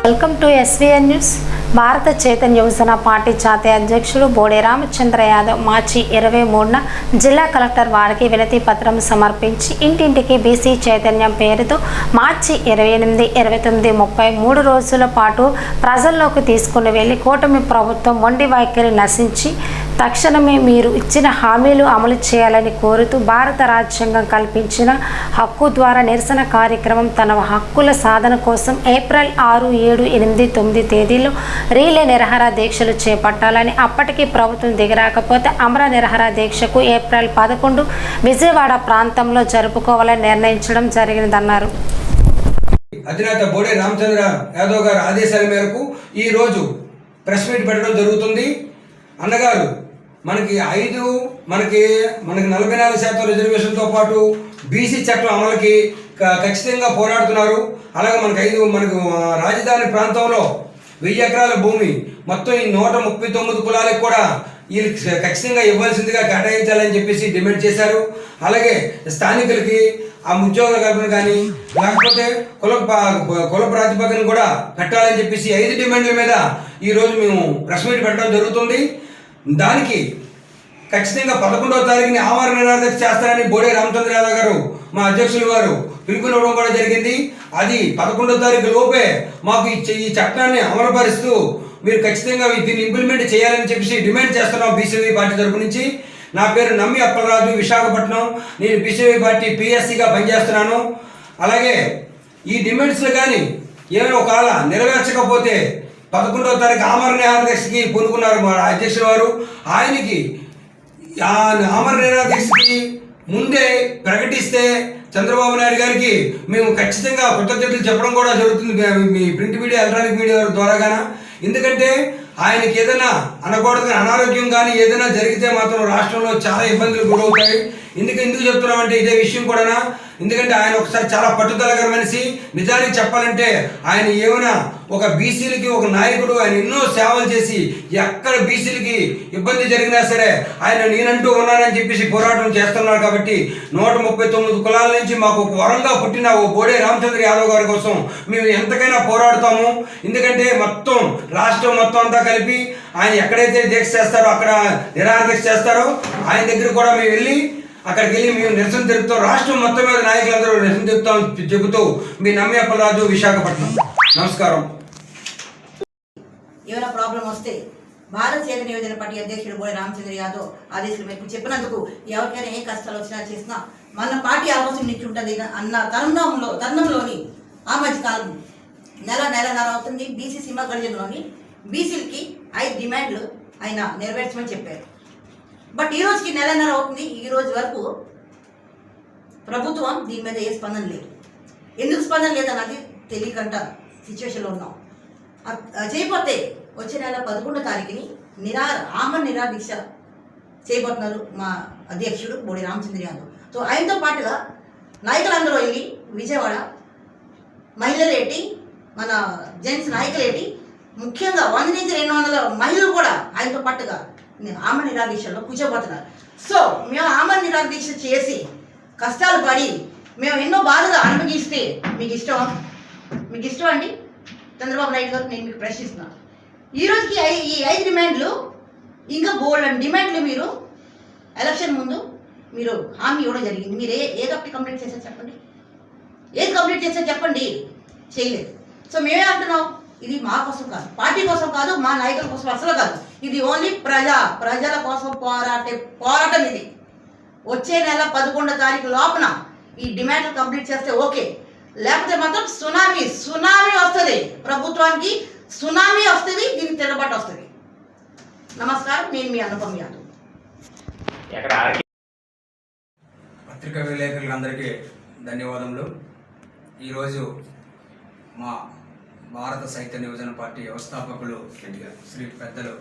Welcome to SVN news. భారత చైతన్య యువజన party జాతీయ అధ్యక్షుడు బోడే రామచంద్ర యాదవ్ మార్చి 23న జిల్లా కలెక్టర్ వారికి వినతి పత్రం సమర్పించి ఇంటింటికి బీసీ చైతన్యం పేరుతో మార్చి 28, 29, 33 రోజుల పాటు ప్రజల్లోకి తీసుకుని వెళ్లి కూటమి ప్రభుత్వం మొండి వైఖరి నశించి తక్షణమే మీరు ఇచ్చిన హామీలు అమలు చేయాలని కోరుతూ భారత రాజ్యాంగం కల్పించిన హక్కు ద్వారా నిరసన కార్యక్రమం తన హక్కుల సాధన కోసం ఏప్రిల్ 6, 7, 8, 9 తేదీల్లో రీలే నిరాహార దీక్షలు చేపట్టాలని, అప్పటికి ప్రభుత్వం దిగరాకపోతే అమర నిరాహార దీక్షకు ఏప్రిల్ 11 విజయవాడ ప్రాంతంలో జరుపుకోవాలని నిర్ణయించడం జరిగిందన్నారు. అధినేత బోడే రామచంద్ర యాదవ్ గారి ఆదేశాల మేరకు ఈ రోజు ప్రెస్ మీట్ పెట్టడం జరుగుతుంది. అన్నగారు మనకి 44% రిజర్వేషన్తో పాటు బీసీ చట్టం అమలుకి ఖచ్చితంగా పోరాడుతున్నారు. అలాగే మనకు రాజధాని ప్రాంతంలో 1000 ఎకరాల భూమి మొత్తం ఈ 139 కులాలకు కూడా వీళ్ళకి ఖచ్చితంగా ఇవ్వాల్సిందిగా కేటాయించాలని చెప్పేసి డిమాండ్ చేశారు. అలాగే స్థానికులకి ఆ ఉద్యోగ కల్పన కానీ లేకపోతే కుల ప్రాతిపదికన కూడా పెట్టాలని చెప్పేసి 5 డిమాండ్ల మీద ఈరోజు మేము ప్రెస్ మీట్ పెట్టడం జరుగుతుంది. దానికి ఖచ్చితంగా 11వ తారీఖుని ఆమరణ నిరాహార చేస్తారని బోడే రామచంద్ర యాదవ్ గారు మా అధ్యక్షులు గారు పిలుపునివ్వడం కూడా జరిగింది. అది 11వ తారీఖు లోపే మాకు ఈ చట్టాన్ని అమలుపరుస్తూ మీరు ఖచ్చితంగా దీన్ని ఇంప్లిమెంట్ చేయాలని చెప్పేసి డిమాండ్ చేస్తున్నాం బీసీవై పార్టీ తరపు నుంచి. నా పేరు నమ్మి అప్పలరాజు, విశాఖపట్నం. నేను బీసీవై పార్టీ పిఎస్సిగా పనిచేస్తున్నాను. అలాగే ఈ డిమాండ్స్లు కానీ ఏమైనా ఒకవేళ నెరవేర్చకపోతే 11వ తారీఖు ఆమరణ నిరాహార దీక్షకి పూనుకున్నారు మా అధ్యక్షుల వారు. ఆయనకి ఆమరణ నిరాహార దీక్షకి ముందే ప్రకటిస్తే చంద్రబాబు నాయుడు గారికి మేము ఖచ్చితంగా కృతజ్ఞతలు చెప్పడం కూడా జరుగుతుంది me print media, electronic media ద్వారాగాన. ఎందుకంటే ఆయనకి ఏదైనా అనకూడదు అనారోగ్యం కానీ ఏదైనా జరిగితే మాత్రం రాష్ట్రంలో చాలా ఇబ్బందులు గురవుతాయి. ఎందుకు చెప్తున్నామంటే ఇదే విషయం కూడా, ఎందుకంటే ఆయన ఒకసారి చాలా పట్టుదలగల మనిషి. నిజానికి చెప్పాలంటే ఆయన ఏమైనా ఒక బీసీలకి ఒక నాయకుడు, ఆయన ఎన్నో సేవలు చేసి ఎక్కడ బీసీలకి ఇబ్బంది జరిగినా సరే ఆయన నేనంటూ ఉన్నానని చెప్పేసి పోరాటం చేస్తున్నారు. కాబట్టి 139 కులాల నుంచి మాకు ఒక వరంగా పుట్టిన ఓ బోడే రామచంద్ర యాదవ్ గారి కోసం మేము ఎంతకైనా పోరాడుతాము. ఎందుకంటే మొత్తం రాష్ట్రం మొత్తం అంతా కలిపి ఆయన ఎక్కడైతే దీక్ష చేస్తారో అక్కడ నిరాహార దీక్ష చేస్తారో ఆయన దగ్గర కూడా మేము వెళ్ళి అక్కడికి వెళ్ళి మేము నిరసన తెలుపుతాం. రాష్ట్రం మొత్తం మీద నాయకులందరూ నిరసన చెబుతూ మీ నమ్మి అప్పలరాజు, విశాఖపట్నం. నమస్కారం. ఏమైనా ప్రాబ్లం వస్తే భారత చైతన్య యువజన పార్టీ అధ్యక్షుడు బోడే రామచంద్ర యాదవ్ ఆదేశాలు మీకు చెప్పినందుకు ఎవరికైనా ఏ కష్టాలు వచ్చినా చేసినా మన పార్టీ అవకాశం నుంచి ఉంటుంది అన్న తరుణంలోని ఆ మధ్యకాలం నెలన్నర అవుతుంది. బీసీ సీమా గడిజంలోని బీసీలకి 5 డిమాండ్లు ఆయన నెరవేర్చమని చెప్పారు. బట్ ఈ రోజుకి నెలన్నర అవుతుంది. ఈ రోజు వరకు ప్రభుత్వం దీని మీద ఏ స్పందన లేదు. ఎందుకు స్పందన లేదన్నది తెలియకంట సిచ్యువేషన్లో ఉన్నాం. చేయకపోతే వచ్చే నెల 11వ తారీఖుని ఆమరణ నిరాహార దీక్ష చేయబోతున్నారు మా అధ్యక్షుడు బోడే రామచంద్ర యాదవ్. సో ఆయనతో పాటుగా నాయకులందరూ వెళ్ళి విజయవాడ మహిళలేటి, మన జెంట్స్ నాయకులేటి, ముఖ్యంగా 100 నుంచి 200 మహిళలు కూడా ఆయనతో పాటుగా ఆమరణ నిరాహార దీక్షలో కూర్చోబోతున్నారు. సో మేము ఆమరణ నిరాహార దీక్ష చేసి కష్టాలు పడి మేము ఎన్నో బాధలు అనుభవిస్తే మీకు ఇష్టం అండి చంద్రబాబు నాయుడు గారు? నేను మీకు ప్రశ్నిస్తున్నాను. ఈ రోజుకి ఈ 5 డిమాండ్లు ఇంకా బోల్డ్ డిమాండ్లు మీరు ఎలక్షన్ ముందు మీరు హామీ ఇవ్వడం జరిగింది. మీరు ఏదొకటి కంప్లీట్ చేశారు చెప్పండి, ఏది కంప్లీట్ చేశారు చెప్పండి. చేయలేదు. సో మేమే అంటున్నాం, ఇది మా కోసం కాదు, పార్టీ కోసం కాదు, మా నాయకుల కోసం అసలు కాదు. ఇది ఓన్లీ ప్రజల కోసం పోరాటం. ఇది వచ్చే నెల 11వ తారీఖు లోపల ఈ డిమాండ్లు కంప్లీట్ చేస్తే ఓకే, లేకపోతే మాత్రం సునామీ వస్తుంది, ప్రభుత్వానికి సునామీ వస్తుంది, దీనికి తిరగబాటు వస్తుంది. నమస్కారం, నేను మీ అనుపమ్ యాదవ్. పత్రికా విలేకరులందరికీ ధన్యవాదములు. ఈరోజు మా భారత చైతన్య యువజన పార్టీ వ్యవస్థాపకులు శ్రీ పెద్దలు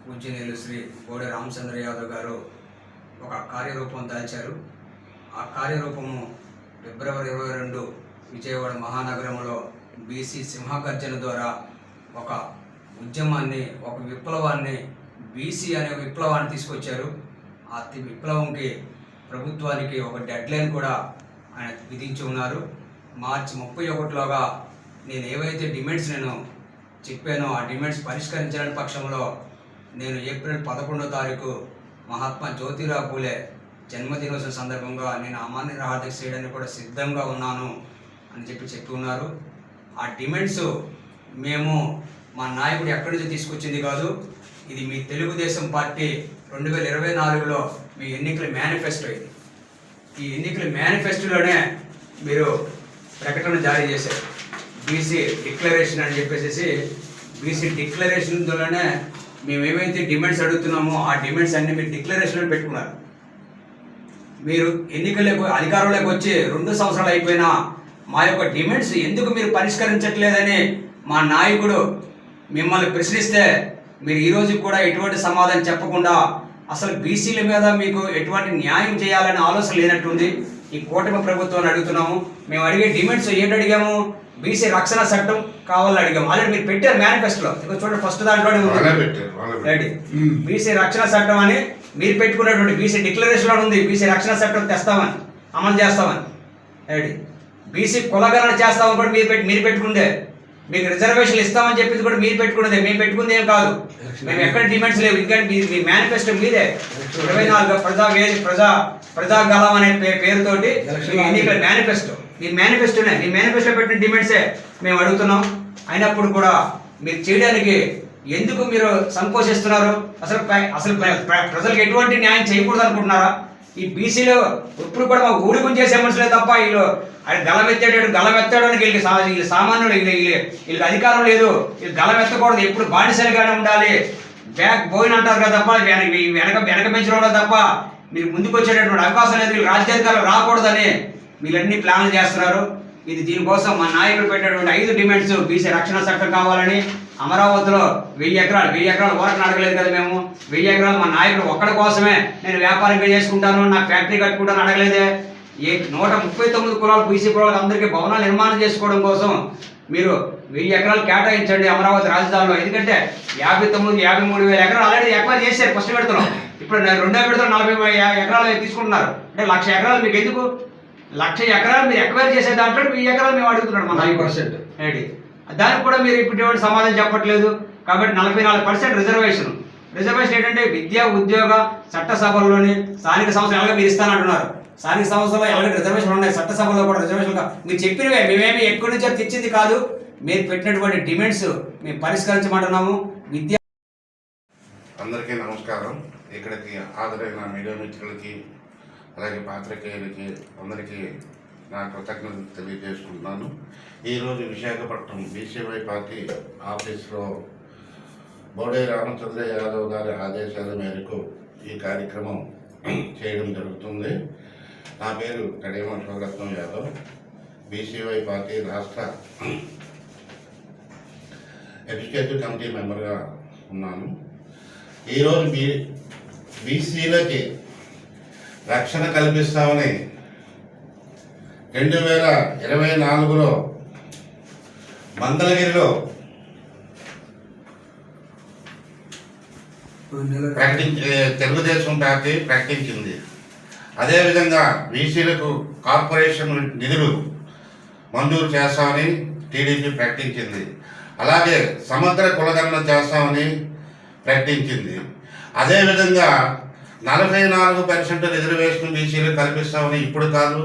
పూజ్యనీయులు శ్రీ బోడే రామచంద్ర యాదవ్ గారు ఒక కార్యరూపం దాల్చారు. ఆ కార్యరూపము ఫిబ్రవరి 22 విజయవాడ మహానగరంలో బీసీ సింహగర్జన ద్వారా ఒక ఉద్యమాన్ని, ఒక విప్లవాన్ని, బీసీ అనే విప్లవాన్ని తీసుకొచ్చారు. ఆ విప్లవంకి ప్రభుత్వానికి ఒక డెడ్ లైన్ కూడా ఆయన విధించి ఉన్నారు. మార్చి 31లోగా నేను ఏవైతే డిమాండ్స్ నేను చెప్పానో ఆ డిమాండ్స్ పరిష్కరించలేని పక్షంలో నేను ఏప్రిల్ 11వ తారీఖు మహాత్మా జ్యోతిరావు పూలే జన్మదినోత్సవం సందర్భంగా నేను అమాన్య నిరాహారదీక్ష చేయడానికి కూడా సిద్ధంగా ఉన్నాను అని చెప్పి ఉన్నారు. ఆ డిమాండ్స్ మేము మా నాయకుడు ఎక్కడి నుంచి తీసుకొచ్చింది కాదు, ఇది మీ తెలుగుదేశం పార్టీ 2024లో మీ ఎన్నికల మేనిఫెస్టో. ఇది ఈ ఎన్నికల మేనిఫెస్టోలోనే మీరు ప్రకటన జారీ చేశారు. బీసీ డిక్లరేషన్ అని చెప్పేసి బీసీ డిక్లరేషన్లోనే మేము ఏవైతే డిమాండ్స్ అడుగుతున్నామో ఆ డిమాండ్స్ అన్ని మీరు డిక్లరేషన్లో పెట్టుకున్నారు. మీరు ఎన్నికలకు అధికారంలోకి వచ్చి 2 సంవత్సరాలు అయిపోయినా మా యొక్క డిమాండ్స్ ఎందుకు మీరు పరిష్కరించట్లేదని మా నాయకుడు మిమ్మల్ని ప్రశ్నిస్తే మీరు ఈరోజు కూడా ఎటువంటి సమాధానం చెప్పకుండా అసలు బీసీల మీద మీకు ఎటువంటి న్యాయం చేయాలనే ఆలోచన లేనట్టుంది. ఈ కూటమి ప్రభుత్వాన్ని అడుగుతున్నాము. మేము అడిగే డిమాండ్స్ ఏంటి అడిగాము? బీసీ రక్షణ చట్టం కావాలని అడిగాము. ఆల్రెడీ మీరు పెట్టారు మేనిఫెస్టోలో. చూడండి, ఫస్ట్ దాంట్లోనే ఉంది బీసీ రక్షణ చట్టం అని మీరు పెట్టుకున్నటువంటి బీసీ డిక్లరేషన్లో ఉంది. బీసీ రక్షణ చట్టం తెస్తామని, అమలు చేస్తామని. రెడీ బీసీ కులగణన చేస్తామని కూడా మీరు పెట్టుకుందే. మీకు రిజర్వేషన్లు ఇస్తామని చెప్పింది కూడా మీరు పెట్టుకున్నదే. మేము పెట్టుకుంది ఏం కాదు. మేము ఎక్కడ డిమాండ్స్ లేవు. ఎందుకంటే మీ మేనిఫెస్టో మీదే. 24 ప్రజాగలం అనే పేరుతోటి ఎన్నికల మేనిఫెస్టో. మీ మేనిఫెస్టో పెట్టిన డిమాండ్సే మేము అడుగుతున్నాం. అయినప్పుడు కూడా మీరు చేయడానికి ఎందుకు మీరు సంకోచిస్తున్నారు? అసలు ప్రజలకు ఎటువంటి న్యాయం చేయకూడదు అనుకుంటున్నారా? ఈ బీసీలో ఇప్పుడు కూడా మాకు ఊడి గుంజేసే మనుషులే తప్ప వీళ్ళు ఆయన గలం ఎత్తాడు అని వీళ్ళకి సామాన్యుడు, వీళ్ళకి అధికారం లేదు. వీళ్ళు గలం ఎత్తకూడదు, ఎప్పుడు బానిసలుగానే ఉండాలి. బ్యాక్ బోయిన్ అంటారు కదా తప్ప వెనక పెంచడం తప్ప మీరు ముందుకు వచ్చేటటువంటి అవకాశం లేదు. వీళ్ళు రాజ్యాధికారులు రాకూడదని వీళ్ళన్నీ ప్లాన్లు చేస్తున్నారు. దీనికోసం మా నాయకుడు పెట్టినటువంటి 5 డిమాండ్స్: బీసీ రక్షణ చట్టం కావాలని, అమరావతిలో 1000 ఎకరాలు వరకు అడగలేదు కదా మేము. 1000 ఎకరాలు మా నాయకుడు ఒక్కడి కోసమే నేను వ్యాపారంగా చేసుకుంటాను, నాకు ఫ్యాక్టరీ కట్టుకుంటాను అడగలేదే. 139 కులాలు బీసీ కులాలు అందరికీ భవనాలు నిర్మాణం చేసుకోవడం కోసం మీరు 1000 ఎకరాలు కేటాయించండి అమరావతి రాజధానిలో. ఎందుకంటే 53,000 ఎకరాలు ఆల్రెడీ ఎక్వైర్ చేశారు ఫస్ట్ విడతలో. ఇప్పుడు 2వ విడతలో 40 ఎకరాలు తీసుకుంటున్నారు. అంటే 1,00,000 ఎకరాలు మీకు ఎందుకు? 1,00,000 ఎకరాలు మీరు ఎక్వైర్ చేసే దాంట్లో 1000 ఎకరాలు మేము అడుగుతున్నాడు మన 9%. ఏంటి దానికి కూడా మీరు ఇప్పుడు సమాధానం చెప్పట్లేదు. కాబట్టి 44% రిజర్వేషన్ ఏంటంటే విద్యా, ఉద్యోగ, చట్టసభల్లోని స్థానిక సంస్థలు ఎలాగ మీరు ఇస్తానంటున్నారు. స్థానిక సంస్థలో ఎలాగ రిజర్వేషన్లు ఉన్నాయి, చట్టసభలో కూడా రిజర్వేషన్లు. మీరు చెప్పినవే, మేమేమి ఎక్కడి నుంచో తెచ్చింది కాదు. మీరు పెట్టినటువంటి డిమాండ్స్ మేము పరిష్కరించమంటున్నాము. విద్య. అందరికీ నమస్కారం. ఇక్కడికి హాజరైన మీడియా మిత్రులకి, అలాగే పాత్రికేయులకి అందరికీ నా కృతజ్ఞతలు తెలియజేసుకుంటున్నాను. ఈరోజు విశాఖపట్నం బీసీవై పార్టీ ఆఫీస్లో బోడే రామచంద్ర యాదవ్ గారి ఆదేశాల మేరకు ఈ కార్యక్రమం చేయడం జరుగుతుంది. నా పేరు కడియం శివరత్నం యాదవ్, బీసీవై పార్టీ రాష్ట్ర ఎగ్జిక్యూటివ్ కమిటీ మెంబర్గా ఉన్నాను. ఈరోజు బీసీలకి రక్షణ కల్పిస్తామని 2024లో మంగళగిరిలో తెలుగుదేశం పార్టీ ప్రకటించింది. అదేవిధంగా బీసీలకు కార్పొరేషన్ నిధులు మంజూరు చేస్తామని టీడీపీ ప్రకటించింది. అలాగే సమగ్ర కులగణన చేస్తామని ప్రకటించింది. అదేవిధంగా 44% రిజర్వేషన్ బీసీలకు కల్పిస్తామని ఇప్పుడు కాదు,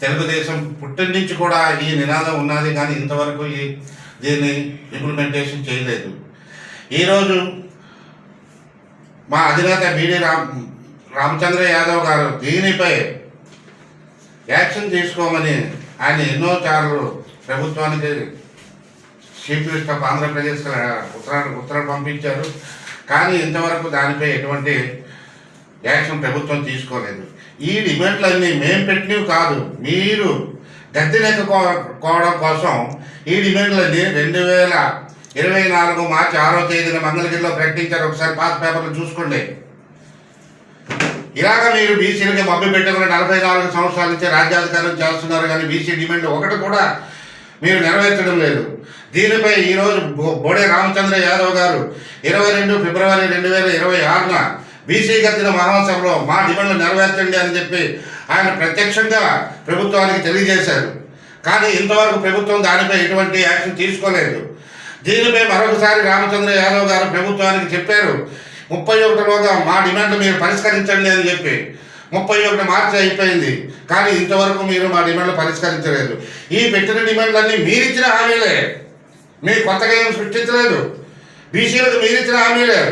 తెలుగుదేశం పుట్టిన నుంచి కూడా ఈ నినాదం ఉన్నది, కానీ ఇంతవరకు దీన్ని ఇంప్లిమెంటేషన్ చేయలేదు. ఈరోజు మా అధినేత బీడీ రామచంద్ర యాదవ్ గారు దీనిపై యాక్షన్ తీసుకోమని ఆయన ఎన్నోసార్లు ప్రభుత్వానికి చీఫ్ మినిస్టర్ ఆఫ్ ఆంధ్రప్రదేశ్ ఉత్తరాలు పంపించారు. కానీ ఇంతవరకు దానిపై ఎటువంటి యాక్షన్ ప్రభుత్వం తీసుకోలేదు. ఈ డిమాండ్లన్నీ మేము పెట్టినవి కాదు, మీరు గద్దెనెక్కుకోవడం కోసం ఈ డిమాండ్లన్నీ 2024 మార్చి 6వ తేదీన మంగళగిరిలో ప్రకటించారు. ఒకసారి పాత పేపర్లు చూసుకోండి. ఇలాగ మీరు బీసీలకి మభ్య పెట్టుకుని 44 సంవత్సరాల నుంచి రాజ్యాధికారం చేస్తున్నారు, కానీ బీసీ డిమాండ్ ఒకటి కూడా మీరు నెరవేర్చడం లేదు. దీనిపై ఈరోజు బోడే రామచంద్ర యాదవ్ గారు 22 ఫిబ్రవరి 2026న బీసీ గద్దెన మహాసభలో మా డిమాండ్లు నెరవేర్చండి అని చెప్పి ఆయన ప్రత్యక్షంగా ప్రభుత్వానికి తెలియజేశారు. కానీ ఇంతవరకు ప్రభుత్వం దానిపై ఎటువంటి యాక్షన్ తీసుకోలేదు. దీనిపై మరొకసారి రామచంద్ర యాదవ్ గారు ప్రభుత్వానికి చెప్పారు, 31లోగా మా డిమాండ్లు మీరు పరిష్కరించండి అని చెప్పి. 31 మార్చి అయిపోయింది, కానీ ఇంతవరకు మీరు మా డిమాండ్లు పరిష్కరించలేదు. ఈ పెట్టిన డిమాండ్లన్నీ మీరిచ్చిన హామీలే, మీరు కొత్తగా ఏం సృష్టించలేదు. బీసీలకు మీరిచ్చిన హామీలే.